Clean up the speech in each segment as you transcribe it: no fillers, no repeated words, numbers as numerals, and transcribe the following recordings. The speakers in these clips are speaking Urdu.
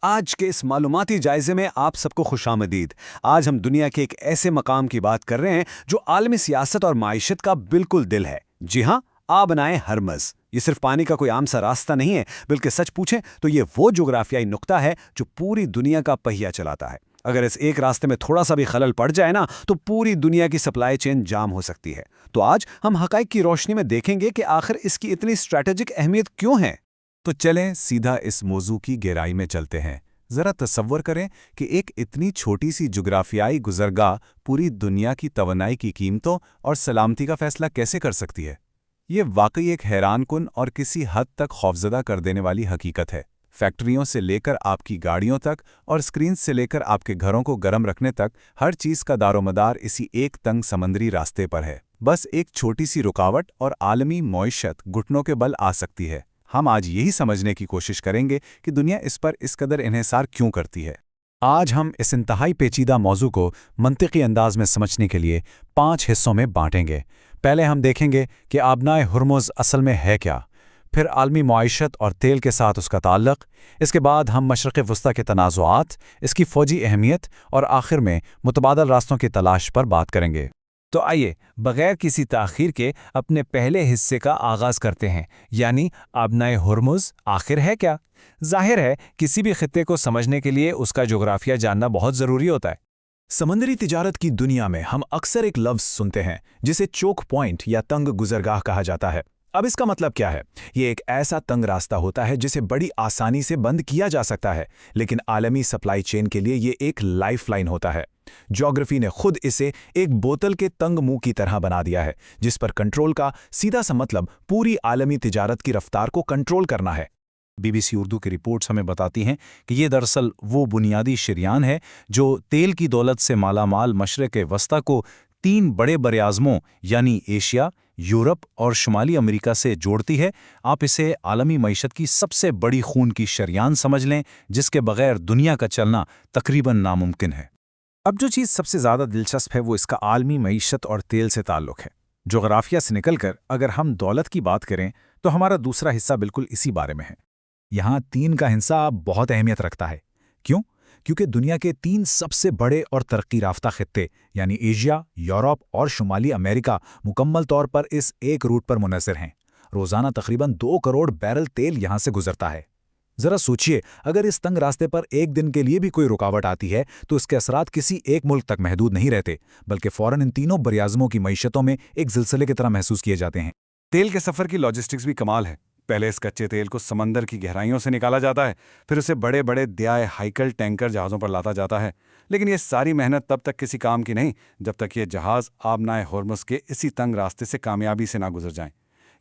آج کے اس معلوماتی جائزے میں آپ سب کو خوش آمدید۔ آج ہم دنیا کے ایک ایسے مقام کی بات کر رہے ہیں جو عالمی سیاست اور معیشت کا بالکل دل ہے۔ جی ہاں، آبنائے ہرمز۔ یہ صرف پانی کا کوئی عام سا راستہ نہیں ہے، بلکہ سچ پوچھیں تو یہ وہ جغرافیائی نقطہ ہے جو پوری دنیا کا پہیہ چلاتا ہے۔ اگر اس ایک راستے میں تھوڑا سا بھی خلل پڑ جائے نا تو پوری دنیا کی سپلائی چین جام ہو سکتی ہے۔ تو آج ہم حقائق کی روشنی میں دیکھیں گے کہ آخر اس کی اتنی اسٹریٹجک اہمیت کیوں ہے۔ تو چلیں سیدھا اس موضوع کی گہرائی میں چلتے ہیں۔ ذرا تصور کریں کہ ایک اتنی چھوٹی سی جغرافیائی گزرگاہ پوری دنیا کی توانائی کی قیمتوں اور سلامتی کا فیصلہ کیسے کر سکتی ہے۔ یہ واقعی ایک حیران کن اور کسی حد تک خوفزدہ کر دینے والی حقیقت ہے۔ فیکٹریوں سے لے کر آپ کی گاڑیوں تک اور اسکرینز سے لے کر آپ کے گھروں کو گرم رکھنے تک ہر چیز کا دار و مدار اسی ایک تنگ سمندری راستے پر ہے۔ بس ایک چھوٹی سی رکاوٹ اور عالمی معیشت گھٹنوں کے بل آ سکتی ہے۔ ہم آج یہی سمجھنے کی کوشش کریں گے کہ دنیا اس پر اس قدر انحصار کیوں کرتی ہے۔ آج ہم اس انتہائی پیچیدہ موضوع کو منطقی انداز میں سمجھنے کے لیے 5 حصوں میں بانٹیں گے۔ پہلے ہم دیکھیں گے کہ آبنائے ہرمز اصل میں ہے کیا، پھر عالمی معیشت اور تیل کے ساتھ اس کا تعلق، اس کے بعد ہم مشرق وسطیٰ کے تنازعات، اس کی فوجی اہمیت اور آخر میں متبادل راستوں کی تلاش پر بات کریں گے۔ تو آئیے بغیر کسی تاخیر کے اپنے پہلے حصے کا آغاز کرتے ہیں، یعنی آبنائے ہرمز آخر ہے کیا؟ ظاہر ہے کسی بھی خطے کو سمجھنے کے لیے اس کا جغرافیہ جاننا بہت ضروری ہوتا ہے۔ سمندری تجارت کی دنیا میں ہم اکثر ایک لفظ سنتے ہیں جسے چوک پوائنٹ یا تنگ گزرگاہ کہا جاتا ہے۔ اب اس کا مطلب کیا ہے؟ یہ ایک ایسا تنگ راستہ ہوتا ہے جسے بڑی آسانی سے بند کیا جا سکتا ہے، لیکن عالمی سپلائی چین کے لیے یہ ایک لائف لائن ہوتا ہے۔ جیوگرافی نے خود اسے ایک بوتل کے تنگ منہ کی طرح بنا دیا ہے، جس پر کنٹرول کا سیدھا سا مطلب پوری عالمی تجارت کی رفتار کو کنٹرول کرنا ہے۔ BBC اردو کی رپورٹس ہمیں بتاتی ہیں کہ یہ دراصل وہ بنیادی شریان ہے جو تیل کی دولت سے مالا مال مشرق وسطیٰ کو 3 بڑے براعظموں یعنی ایشیا، یورپ اور شمالی امریکہ سے جوڑتی ہے۔ آپ اسے عالمی معیشت کی سب سے بڑی خون کی شریان سمجھ لیں، جس کے بغیر دنیا کا چلنا تقریباً ناممکن ہے۔ اب جو چیز سب سے زیادہ دلچسپ ہے وہ اس کا عالمی معیشت اور تیل سے تعلق ہے۔ جغرافیہ سے نکل کر اگر ہم دولت کی بات کریں تو ہمارا دوسرا حصہ بالکل اسی بارے میں ہے۔ یہاں 3 کا حصہ بہت اہمیت رکھتا ہے۔ کیوں؟ کیونکہ دنیا کے 3 سب سے بڑے اور ترقی یافتہ خطے یعنی ایشیا، یورپ اور شمالی امریکہ مکمل طور پر اس ایک روٹ پر منحصر ہیں۔ روزانہ تقریباً 2 کروڑ بیرل تیل یہاں سے گزرتا ہے۔ ذرا سوچئے، اگر اس تنگ راستے پر ایک دن کے لیے بھی کوئی رکاوٹ آتی ہے تو اس کے اثرات کسی ایک ملک تک محدود نہیں رہتے، بلکہ فوراً ان تینوں براعظموں کی معیشتوں میں ایک زلزلے کی طرح محسوس کیے جاتے ہیں۔ تیل کے سفر کی لاجسٹکس بھی کمال ہے۔ پہلے اس کچے تیل کو سمندر کی گہرائیوں سے نکالا جاتا ہے، پھر اسے بڑے بڑے دیائے ہائیکل ٹینکر جہازوں پر لاتا جاتا ہے۔ لیکن یہ ساری محنت تب تک کسی کام کی نہیں جب تک یہ جہاز آبنائے ہرمز کے اسی تنگ راستے سے کامیابی سے نہ گزر جائیں۔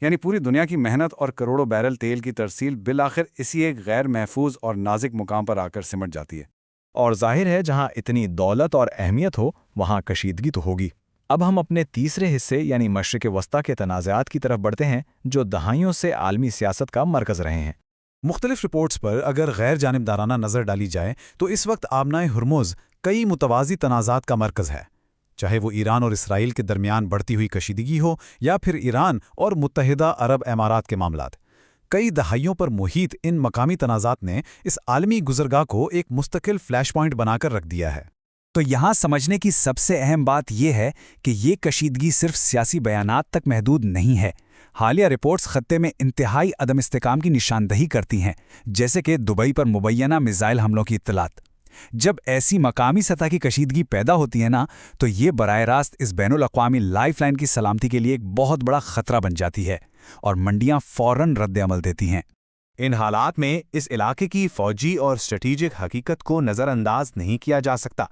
یعنی پوری دنیا کی محنت اور کروڑوں بیرل تیل کی ترسیل بالآخر اسی ایک غیر محفوظ اور نازک مقام پر آ کر سمٹ جاتی ہے۔ اور ظاہر ہے جہاں اتنی دولت اور اہمیت ہو وہاں کشیدگی تو ہوگی۔ اب ہم اپنے تیسرے حصے یعنی مشرق وسطیٰ کے تنازعات کی طرف بڑھتے ہیں جو دہائیوں سے عالمی سیاست کا مرکز رہے ہیں۔ مختلف رپورٹس پر اگر غیر جانبدارانہ نظر ڈالی جائے تو اس وقت آبنائے ہرمز کئی متوازی تنازعات کا مرکز ہے، چاہے وہ ایران اور اسرائیل کے درمیان بڑھتی ہوئی کشیدگی ہو یا پھر ایران اور متحدہ عرب امارات کے معاملات۔ کئی دہائیوں پر محیط ان مقامی تنازعات نے اس عالمی گزرگاہ کو ایک مستقل فلیش پوائنٹ بنا کر رکھ دیا ہے۔ تو یہاں سمجھنے کی سب سے اہم بات یہ ہے کہ یہ کشیدگی صرف سیاسی بیانات تک محدود نہیں ہے۔ حالیہ رپورٹس خطے میں انتہائی عدم استحکام کی نشاندہی کرتی ہیں، جیسے کہ دبئی پر مبینہ میزائل حملوں کی اطلاعات۔ جب ایسی مقامی سطح کی کشیدگی پیدا ہوتی ہے نا تو یہ براہ راست اس بین الاقوامی لائف لائن کی سلامتی کے لیے ایک بہت بڑا خطرہ بن جاتی ہے اور منڈیاں فوراً رد عمل دیتی ہیں۔ ان حالات میں اس علاقے کی فوجی اور اسٹریٹجک حقیقت کو نظر انداز نہیں کیا جا سکتا۔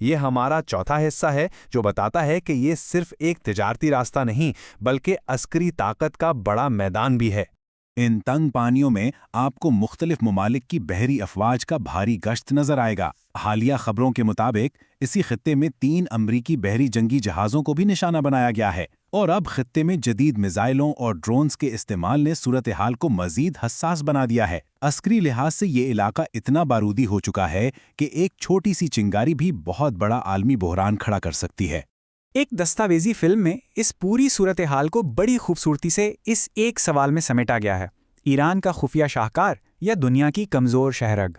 یہ ہمارا چوتھا حصہ ہے جو بتاتا ہے کہ یہ صرف ایک تجارتی راستہ نہیں بلکہ عسکری طاقت کا بڑا میدان بھی ہے۔ ان تنگ پانیوں میں آپ کو مختلف ممالک کی بحری افواج کا بھاری گشت نظر آئے گا۔ حالیہ خبروں کے مطابق اسی خطے میں 3 امریکی بحری جنگی جہازوں کو بھی نشانہ بنایا گیا ہے، اور اب خطے میں جدید میزائلوں اور ڈرونز کے استعمال نے صورتحال کو مزید حساس بنا دیا ہے۔ عسکری لحاظ سے یہ علاقہ اتنا بارودی ہو چکا ہے کہ ایک چھوٹی سی چنگاری بھی بہت بڑا عالمی بحران کھڑا کر سکتی ہے۔ ایک دستاویزی فلم میں اس پوری صورتحال کو بڑی خوبصورتی سے اس ایک سوال میں سمیٹا گیا ہے: ایران کا خفیہ شاہکار یا دنیا کی کمزور شہرگ؟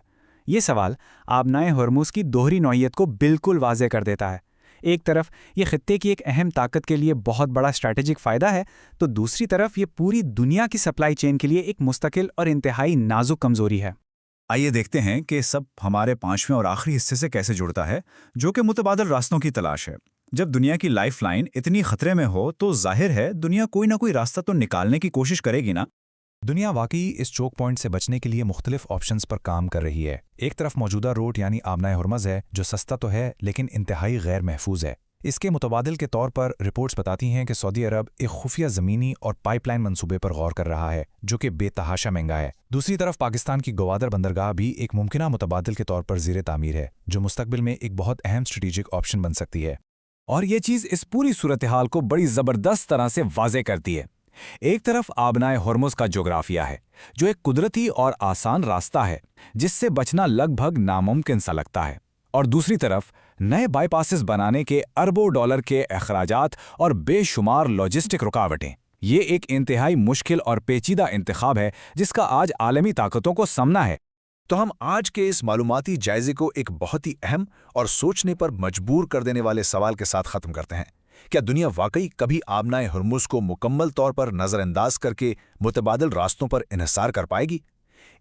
یہ سوال آبنائے ہرمز کی دوہری نوعیت کو بالکل واضح کر دیتا ہے۔ ایک طرف یہ خطے کی ایک اہم طاقت کے لیے بہت بڑا اسٹریٹجک فائدہ ہے، تو دوسری طرف یہ پوری دنیا کی سپلائی چین کے لیے ایک مستقل اور انتہائی نازک کمزوری ہے۔ آئیے دیکھتے ہیں کہ سب ہمارے پانچویں اور آخری حصے سے کیسے جڑتا ہے، جو کہ متبادل راستوں کی تلاش ہے۔ جب دنیا کی لائف لائن اتنی خطرے میں ہو تو ظاہر ہے دنیا کوئی نہ کوئی راستہ تو نکالنے کی کوشش کرے گی نا۔ دنیا واقعی اس چوک پوائنٹ سے بچنے کے لیے مختلف آپشنز پر کام کر رہی ہے۔ ایک طرف موجودہ روٹ یعنی آبنائے ہرمز ہے، جو سستا تو ہے لیکن انتہائی غیر محفوظ ہے۔ اس کے متبادل کے طور پر رپورٹس بتاتی ہیں کہ سعودی عرب ایک خفیہ زمینی اور پائپ لائن منصوبے پر غور کر رہا ہے، جو کہ بے تحاشا مہنگا ہے۔ دوسری طرف پاکستان کی گوادر بندرگاہ بھی ایک ممکنہ متبادل کے طور پر زیر تعمیر ہے، جو مستقبل میں ایک بہت اہم اسٹریٹجک آپشن بن سکتی ہے۔ اور یہ چیز اس پوری صورتحال کو بڑی زبردست طرح سے واضح کرتی ہے۔ ایک طرف آبنائے ہرمز کا جغرافیہ ہے، جو ایک قدرتی اور آسان راستہ ہے جس سے بچنا لگ بھگ ناممکن سا لگتا ہے، اور دوسری طرف نئے بائی پاسز بنانے کے اربوں ڈالر کے اخراجات اور بے شمار لاجسٹک رکاوٹیں۔ یہ ایک انتہائی مشکل اور پیچیدہ انتخاب ہے جس کا آج عالمی طاقتوں کو سامنا ہے۔ تو ہم آج کے اس معلوماتی جائزے کو ایک بہت ہی اہم اور سوچنے پر مجبور کر دینے والے سوال کے ساتھ ختم کرتے ہیں۔ کیا دنیا واقعی کبھی آبنائے ہرمز کو مکمل طور پر نظر انداز کر کے متبادل راستوں پر انحصار کر پائے گی؟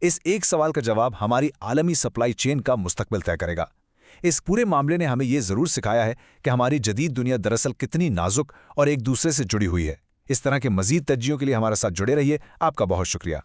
اس ایک سوال کا جواب ہماری عالمی سپلائی چین کا مستقبل طے کرے گا۔ اس پورے معاملے نے ہمیں یہ ضرور سکھایا ہے کہ ہماری جدید دنیا دراصل کتنی نازک اور ایک دوسرے سے جڑی ہوئی ہے۔ اس طرح کے مزید تجزیوں کے لیے ہمارے ساتھ جڑے رہیے۔ آپ کا بہت شکریہ۔